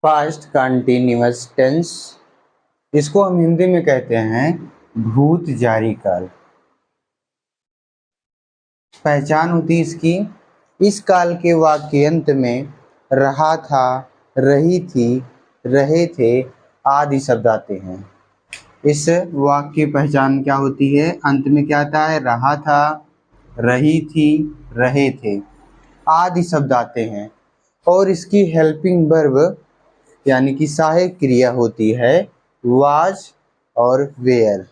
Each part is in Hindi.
पास्ट कंटिन्यूअस टेंस, इसको हम हिंदी में कहते हैं भूत जारी काल। पहचान होती है इसकी, इस काल के वाक्यांत में रहा था, रही थी, रहे थे आदि शब्द आते हैं। इस वाक्य की पहचान क्या होती है? अंत में क्या आता है? रहा था, रही थी, रहे थे आदि शब्द आते हैं। और इसकी हेल्पिंग वर्ब यानी कि सहायक क्रिया होती है वाज और वेयर।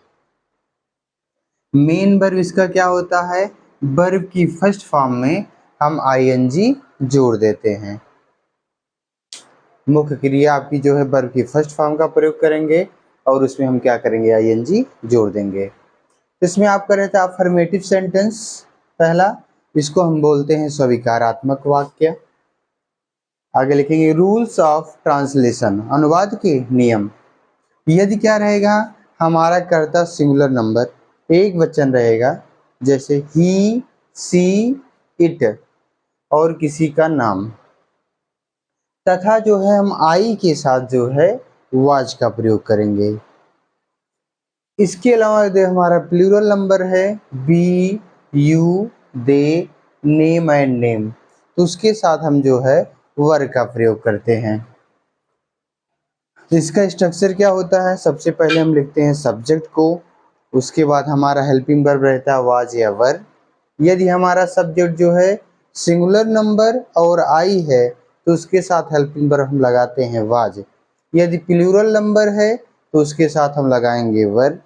मेन वर्ब इसका क्या होता है? वर्ब की फर्स्ट फॉर्म में हम आईएनजी जोड़ देते हैं। मुख्य क्रिया आपकी जो है वर्ब की फर्स्ट फॉर्म का प्रयोग करेंगे और उसमें हम क्या करेंगे? आईएनजी जोड़ देंगे। इसमें आपका रहता है अफर्मेटिव सेंटेंस पहला, इसको हम बोलते हैं स्वीकारात्मक वाक्य। आगे लिखेंगे रूल्स ऑफ ट्रांसलेशन, अनुवाद के नियम। यदि क्या रहेगा? हमारा कर्ता सिंगुलर नंबर, एक वचन रहेगा, जैसे ही, सी, इट और किसी का नाम, तथा जो है हम आई के साथ जो है वाज का प्रयोग करेंगे। इसके अलावा यदि हमारा प्लूरल नंबर है we, you, they, name and name, तो उसके साथ हम जो है वर का प्रयोग करते हैं। तो इसका स्ट्रक्चर क्या होता है? सबसे पहले हम लिखते हैं सब्जेक्ट को, उसके बाद हमारा हेल्पिंग वर्ब रहता है वाज या वर। यदि हमारा सब्जेक्ट जो है सिंगुलर नंबर और आई है तो उसके साथ हेल्पिंग वर्ब हम लगाते हैं वाज। यदि प्लूरल नंबर है तो उसके साथ हम लगाएंगे वर।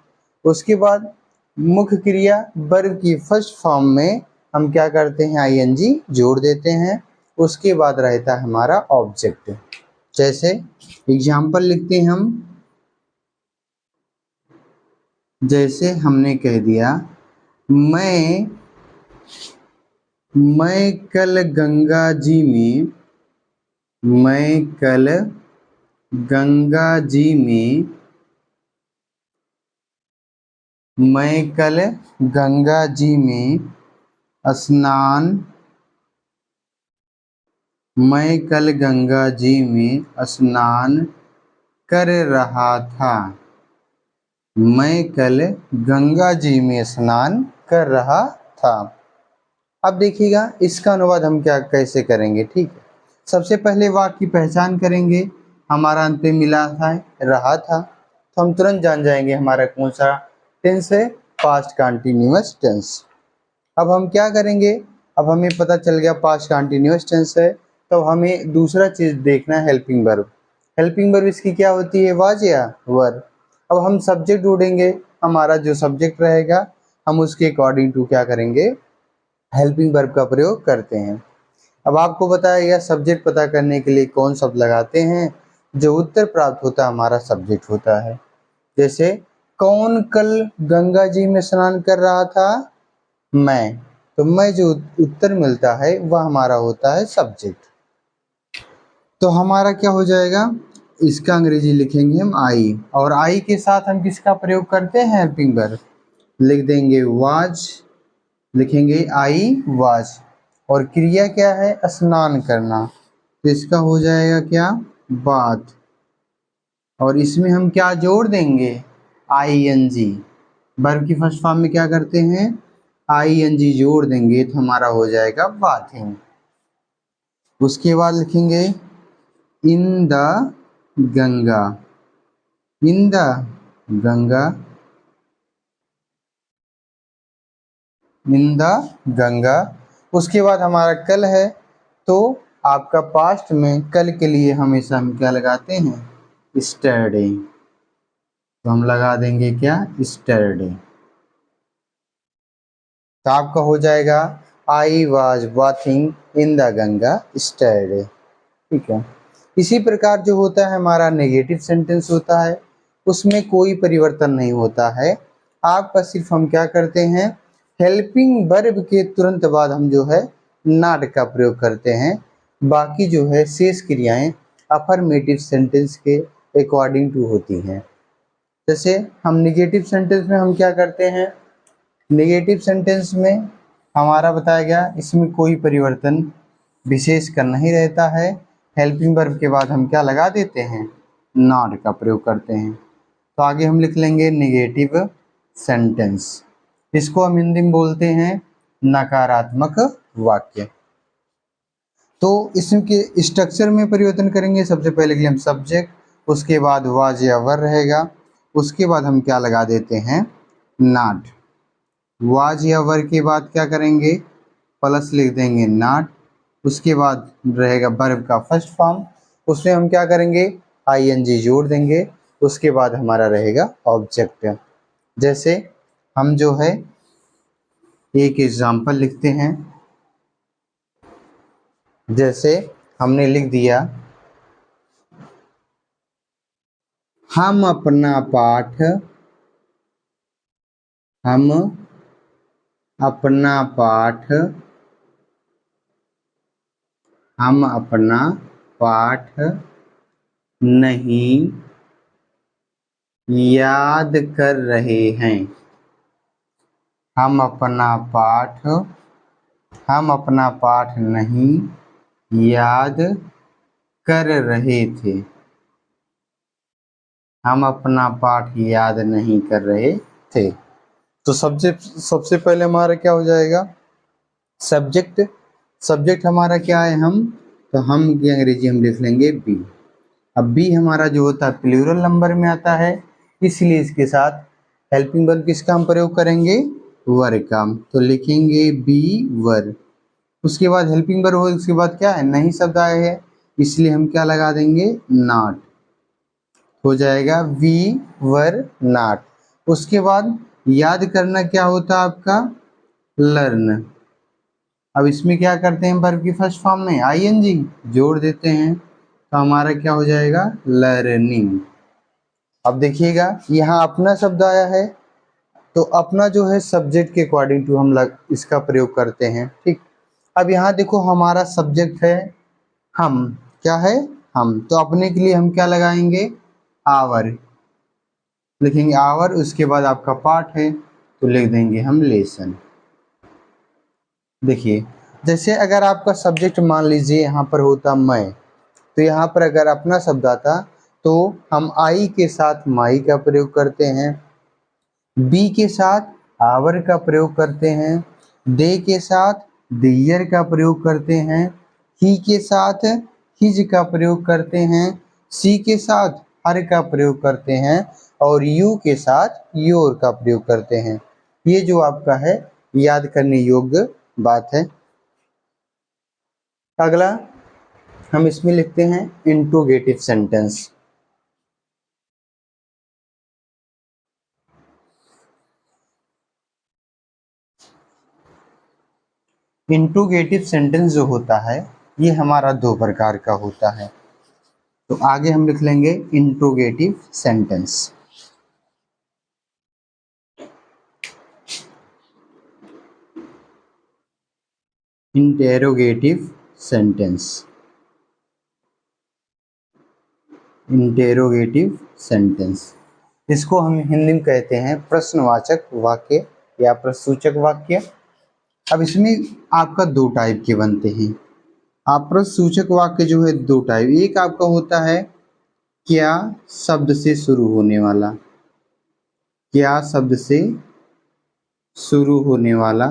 उसके बाद मुख्य क्रिया वर्ब की फर्स्ट फॉर्म में हम क्या करते हैं? आईएनजी जोड़ देते हैं। उसके बाद रहता है हमारा ऑब्जेक्ट। जैसे एग्जाम्पल लिखते हैं हम, जैसे हमने कह दिया मैं कल गंगा जी में, मैं कल गंगा जी में, मैं कल गंगा जी में स्नान, मैं कल गंगा जी में स्नान कर रहा था। मैं कल गंगा जी में स्नान कर रहा था। अब देखिएगा इसका अनुवाद हम क्या कैसे करेंगे, ठीक है। सबसे पहले वाक्य की पहचान करेंगे। हमारा अंत में मिला था रहा था, तो हम तुरंत जान जाएंगे हमारा कौन सा टेंस है? Past continuous tense. अब हम क्या करेंगे? अब हमें पता चल गया पास्ट कंटिन्यूअस टेंस है, तो हमें दूसरा चीज देखना है हेल्पिंग वर्ब। हेल्पिंग वर्ब इसकी क्या होती है? वाज या वर। अब हम सब्जेक्ट ढूंढेंगे, हमारा जो सब्जेक्ट रहेगा हम उसके अकॉर्डिंग टू क्या करेंगे? हेल्पिंग वर्ब का प्रयोग करते हैं। अब आपको बताया गया सब्जेक्ट पता करने के लिए कौन शब्द लगाते हैं? जो उत्तर प्राप्त होता है हमारा सब्जेक्ट होता है। जैसे कौन कल गंगा जी में स्नान कर रहा था? मैं। तो मैं जो उत्तर मिलता है वह हमारा होता है सब्जेक्ट। तो हमारा क्या हो जाएगा? इसका अंग्रेजी लिखेंगे हम आई, और आई के साथ हम किसका प्रयोग करते हैं? Helping verb. लिख देंगे वाज, लिखेंगे आई वाज, और क्रिया क्या है? स्नान करना, तो इसका हो जाएगा क्या? बात। और इसमें हम क्या जोड़ देंगे? आईएनजी। वर्ब की फर्स्ट फॉर्म में क्या करते हैं? आईएनजी जोड़ देंगे तो हमारा हो जाएगा बाथिंग। उसके बाद लिखेंगे इन the Ganga, in the Ganga, in the Ganga. उसके बाद हमारा कल है, तो आपका पास्ट में कल के लिए हमेशा हम क्या लगाते हैं? स्टरडे। तो हम लगा देंगे क्या? स्टरडे। तो आपका हो जाएगा I was bathing in the Ganga yesterday. ठीक है। इसी प्रकार जो होता है हमारा नेगेटिव सेंटेंस होता है, उसमें कोई परिवर्तन नहीं होता है। आपका सिर्फ हम क्या करते हैं? हेल्पिंग वर्ब के तुरंत बाद हम जो है नॉट का प्रयोग करते हैं। बाकी जो है शेष क्रियाएं अफर्मेटिव सेंटेंस के अकॉर्डिंग टू होती हैं। जैसे हम निगेटिव सेंटेंस में हम क्या करते हैं? नेगेटिव सेंटेंस में हमारा बताया गया इसमें कोई परिवर्तन विशेष का नहीं रहता है। हेल्पिंग वर्ब के बाद हम क्या लगा देते हैं, नॉट का प्रयोग करते हैं। तो आगे हम लिख लेंगे नेगेटिव सेंटेंस। इसको हम हिंदी में बोलते हैं नकारात्मक वाक्य। तो इसके स्ट्रक्चर में परिवर्तन करेंगे। सबसे पहले के लिए हम सब्जेक्ट, उसके बाद वाज या वर रहेगा, उसके बाद हम क्या लगा देते हैं, नॉट। वाज या वर के बाद क्या करेंगे, प्लस लिख देंगे नॉट। उसके बाद रहेगा वर्ब का फर्स्ट फॉर्म, उसमें हम क्या करेंगे, आईएनजी जोड़ देंगे। उसके बाद हमारा रहेगा ऑब्जेक्ट। जैसे हम जो है एक एग्जाम्पल लिखते हैं, जैसे हमने लिख दिया, हम अपना पाठ नहीं याद कर रहे हैं। हम अपना पाठ नहीं याद कर रहे थे। हम अपना पाठ याद नहीं कर रहे थे। तो सबसे पहले हमारा क्या हो जाएगा, सब्जेक्ट हमारा क्या है, हम, तो हम की अंग्रेजी हम लिख लेंगे बी। अब बी हमारा जो होता है प्लूरल नंबर में आता है, इसलिए इसके साथ हेल्पिंग वर्ब किसका हम प्रयोग करेंगे, वर का। तो लिखेंगे बी वर। उसके बाद हेल्पिंग वर्ब हो, उसके बाद क्या है, नहीं शब्द आया है, इसलिए हम क्या लगा देंगे, नॉट। हो जाएगा वी वर नॉट। उसके बाद याद करना क्या होता है आपका, लर्न। अब इसमें क्या करते हैं, वर्ब की फर्स्ट फॉर्म में आईएनजी जोड़ देते हैं, तो हमारा क्या हो जाएगा, लर्निंग। अब देखिएगा यहाँ अपना शब्द आया है, तो अपना जो है सब्जेक्ट के अकॉर्डिंग टू हम इसका प्रयोग करते हैं, ठीक। अब यहाँ देखो हमारा सब्जेक्ट है हम, क्या है, हम। तो अपने के लिए हम क्या लगाएंगे, आवर लिखेंगे, आवर। उसके बाद आपका पाठ है, तो लिख देंगे हम लेसन। देखिए जैसे अगर आपका सब्जेक्ट मान लीजिए यहाँ पर होता मैं, तो यहाँ पर अगर अपना शब्द आता तो हम आई के साथ माई का प्रयोग करते हैं, बी के साथ आवर का प्रयोग करते हैं, दे के साथ देयर का प्रयोग करते हैं, ही के साथ हिज का प्रयोग करते हैं, सी के साथ हर का प्रयोग करते हैं, और यू के साथ योर का प्रयोग करते हैं। ये जो आपका है याद करने योग्य बात है। अगला हम इसमें लिखते हैं इंट्रोगेटिव सेंटेंस। इंट्रोगेटिव सेंटेंस जो होता है ये हमारा दो प्रकार का होता है। तो आगे हम लिख लेंगे interrogative sentence. Interrogative sentence, interrogative sentence, इसको हम हिंदी में कहते हैं प्रश्नवाचक वाक्य या प्रश्नसूचक वाक्य। अब इसमें आपका दो टाइप के बनते हैं। आप प्रश्नसूचक वाक्य जो है दो टाइप, एक आपका होता है क्या शब्द से शुरू होने वाला, क्या शब्द से शुरू होने वाला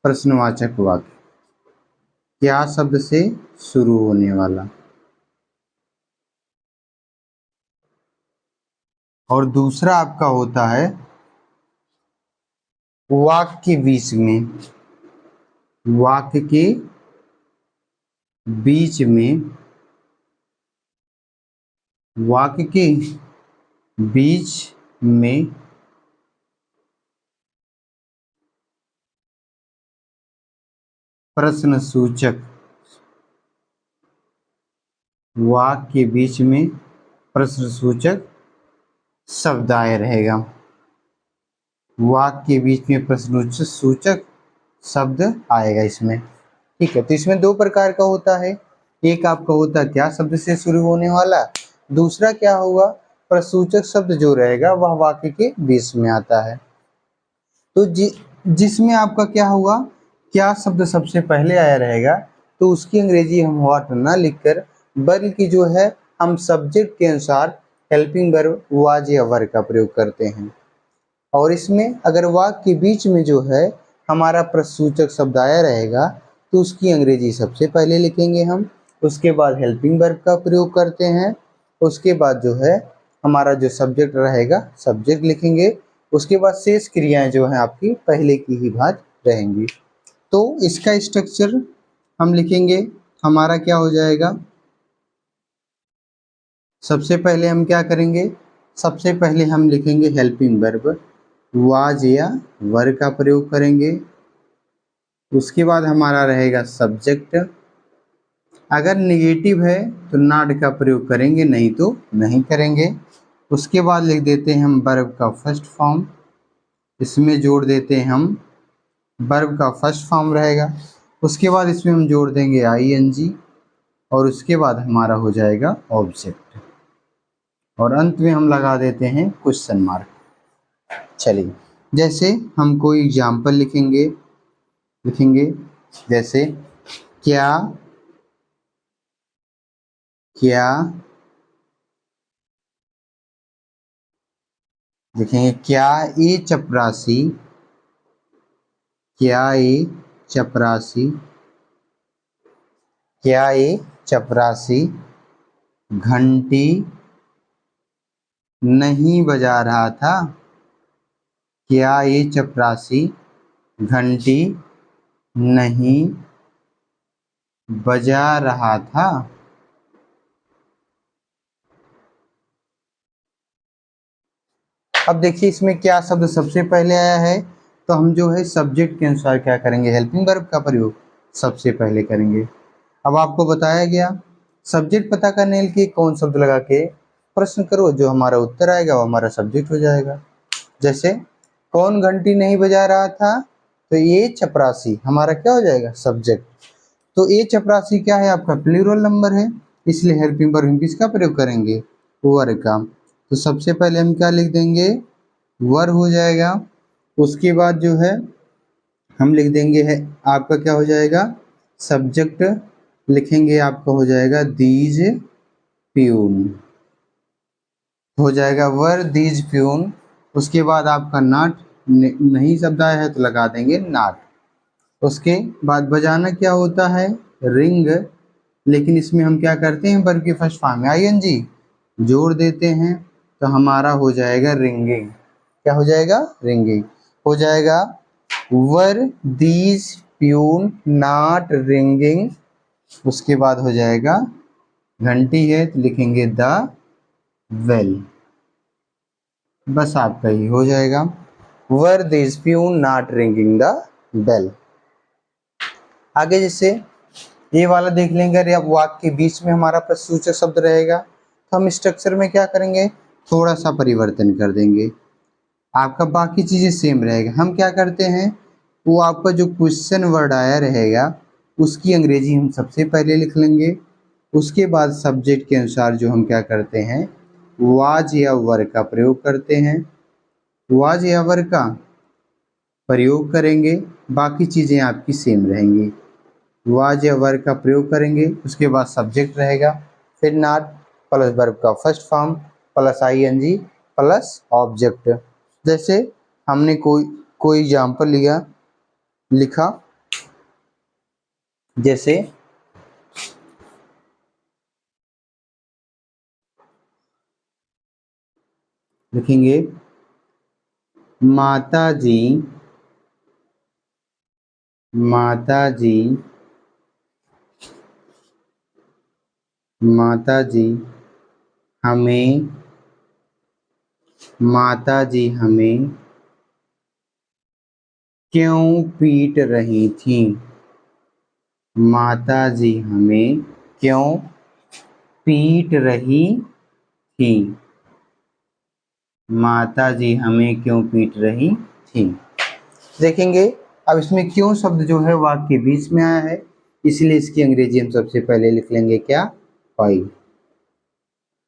प्रश्नवाचक वाक्य, क्या शब्द से शुरू होने वाला। और दूसरा आपका होता है वाक्य के बीच में, वाक्य के बीच में, वाक्य के बीच में प्रश्नसूचक, वाक्य के बीच में प्रश्नसूचक शब्द आए रहेगा, वाक्य के बीच में प्रश्नसूचक शब्द आएगा इसमें, ठीक है। तो इसमें दो प्रकार का होता है, एक आपका होता है क्या शब्द से शुरू होने वाला, दूसरा क्या होगा, प्रश्नसूचक शब्द जो रहेगा वह वाक्य के बीच में आता है। तो जिसमें आपका क्या हुआ, क्या शब्द सबसे पहले आया रहेगा, तो उसकी अंग्रेजी हम व्हाट ना लिखकर बल्कि जो है हम सब्जेक्ट के अनुसार हेल्पिंग वर्ब वाज या वर का प्रयोग करते हैं। और इसमें अगर वाक्य के बीच में जो है हमारा प्रश्नसूचक शब्द आया रहेगा तो उसकी अंग्रेजी सबसे पहले लिखेंगे हम, उसके बाद हेल्पिंग वर्ब का प्रयोग करते हैं, उसके बाद जो है हमारा जो सब्जेक्ट रहेगा सब्जेक्ट लिखेंगे, उसके बाद शेष क्रियाएं जो हैं आपकी पहले की ही बात रहेंगी। तो इसका स्ट्रक्चर हम लिखेंगे, हमारा क्या हो जाएगा, सबसे पहले हम क्या करेंगे, सबसे पहले हम लिखेंगे हेल्पिंग वर्ब वाज या वर का प्रयोग करेंगे, उसके बाद हमारा रहेगा सब्जेक्ट, अगर नेगेटिव है तो नॉट का प्रयोग करेंगे, नहीं तो नहीं करेंगे। उसके बाद लिख देते हैं हम वर्ब का फर्स्ट फॉर्म, इसमें जोड़ देते हैं हम वर्ब का फर्स्ट फॉर्म रहेगा, उसके बाद इसमें हम जोड़ देंगे आईएनजी और उसके बाद हमारा हो जाएगा ऑब्जेक्ट और अंत में हम लगा देते हैं क्वेश्चन मार्क। चलिए जैसे हम कोई एग्जाम्पल लिखेंगे जैसे क्या लिखेंगे, क्या ये चपरासी, क्या ये चपरासी घंटी नहीं बजा रहा था, क्या ये चपरासी घंटी नहीं बजा रहा था। अब देखिए इसमें क्या शब्द सबसे पहले आया है, तो हम जो है सब्जेक्ट के अनुसार क्या करेंगे, हेल्पिंग वर्ब का प्रयोग सबसे पहले करेंगे। अब आपको बताया गया सब्जेक्ट पता करने के लिए कौन शब्द लगा के प्रश्न करो, जो हमारा उत्तर आएगा वो हमारा सब्जेक्ट हो जाएगा। जैसे कौन घंटी नहीं बजा रहा था, तो ये चपरासी हमारा क्या हो जाएगा, सब्जेक्ट। तो ये चपरासी क्या है, आपका प्लूरल नंबर है, इसलिए हेल्पिंग वर्ब हम किसका प्रयोग करेंगे, वर का। तो सबसे पहले हम क्या लिख देंगे, वर हो जाएगा। उसके बाद जो है हम लिख देंगे है आपका क्या हो जाएगा, सब्जेक्ट लिखेंगे, आपका हो जाएगा दीज प्यून, हो जाएगा वर दीज प्यून। उसके बाद आपका नाट नहीं शब्द आया है तो लगा देंगे नाट। उसके बाद बजाना क्या होता है, रिंग, लेकिन इसमें हम क्या करते हैं, वर्ब के फर्स्ट फॉर्म में आईएनजी जोड़ देते हैं, तो हमारा हो जाएगा रिंगिंग। क्या हो जाएगा, रिंगिंग हो जाएगा। Were these peon not ringing, उसके बाद हो जाएगा घंटी है तो लिखेंगे द वेल, बस आपका ही हो जाएगा। Were these peon not ringing the bell. आगे जैसे ये वाला देख लेंगे, अरे अब वाक्य के बीच में हमारा प्रश्नसूचक शब्द रहेगा, तो हम स्ट्रक्चर में क्या करेंगे, थोड़ा सा परिवर्तन कर देंगे, आपका बाकी चीज़ें सेम रहेगा। हम क्या करते हैं, वो आपका जो क्वेश्चन वर्ड आया रहेगा उसकी अंग्रेजी हम सबसे पहले लिख लेंगे, उसके बाद सब्जेक्ट के अनुसार जो हम क्या करते हैं, वाज या वर का प्रयोग करते हैं, वाज या वर का प्रयोग करेंगे, बाकी चीज़ें आपकी सेम रहेंगी। वाज या वर का प्रयोग करेंगे, उसके बाद सब्जेक्ट रहेगा, फिर नॉट प्लस वर्ब का first form plus ING plus object. जैसे हमने कोई एग्जाम्पल लिखा, जैसे लिखेंगे माताजी हमें क्यों पीट रही थी, माताजी हमें क्यों पीट रही थी, माताजी हमें क्यों पीट रही थी। देखेंगे अब इसमें क्यों शब्द जो है वाक्य के बीच में आया है, इसलिए इसकी अंग्रेजी हम सबसे पहले लिख लेंगे क्या, वाई।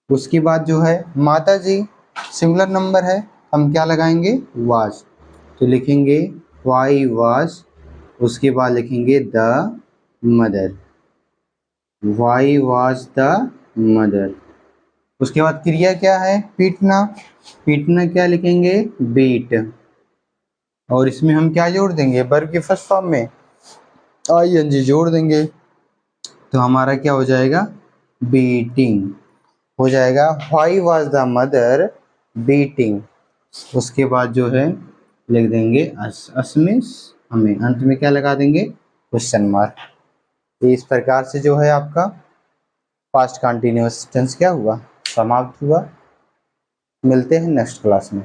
उसके बाद जो है माताजी सिंगुलर नंबर है, हम क्या लगाएंगे, वाज, तो लिखेंगे वाई वाज। उसके बाद लिखेंगे the mother, why was the mother. उसके बाद क्रिया क्या है? पीटना। पीटना क्या लिखेंगे? बीट। और इसमें हम क्या जोड़ देंगे? वर्ब की फर्स्ट फॉर्म में आईएनजी जोड़ देंगे, तो हमारा क्या हो जाएगा? बीटिंग हो जाएगा। Why was the mother beating. उसके बाद जो है लिख देंगे अस में हमें अंत में क्या लगा देंगे? Question mark. तो इस प्रकार से जो है आपका पास्ट कंटिन्यूअस टेंस क्या हुआ? समाप्त हुआ। मिलते हैं नेक्स्ट क्लास में।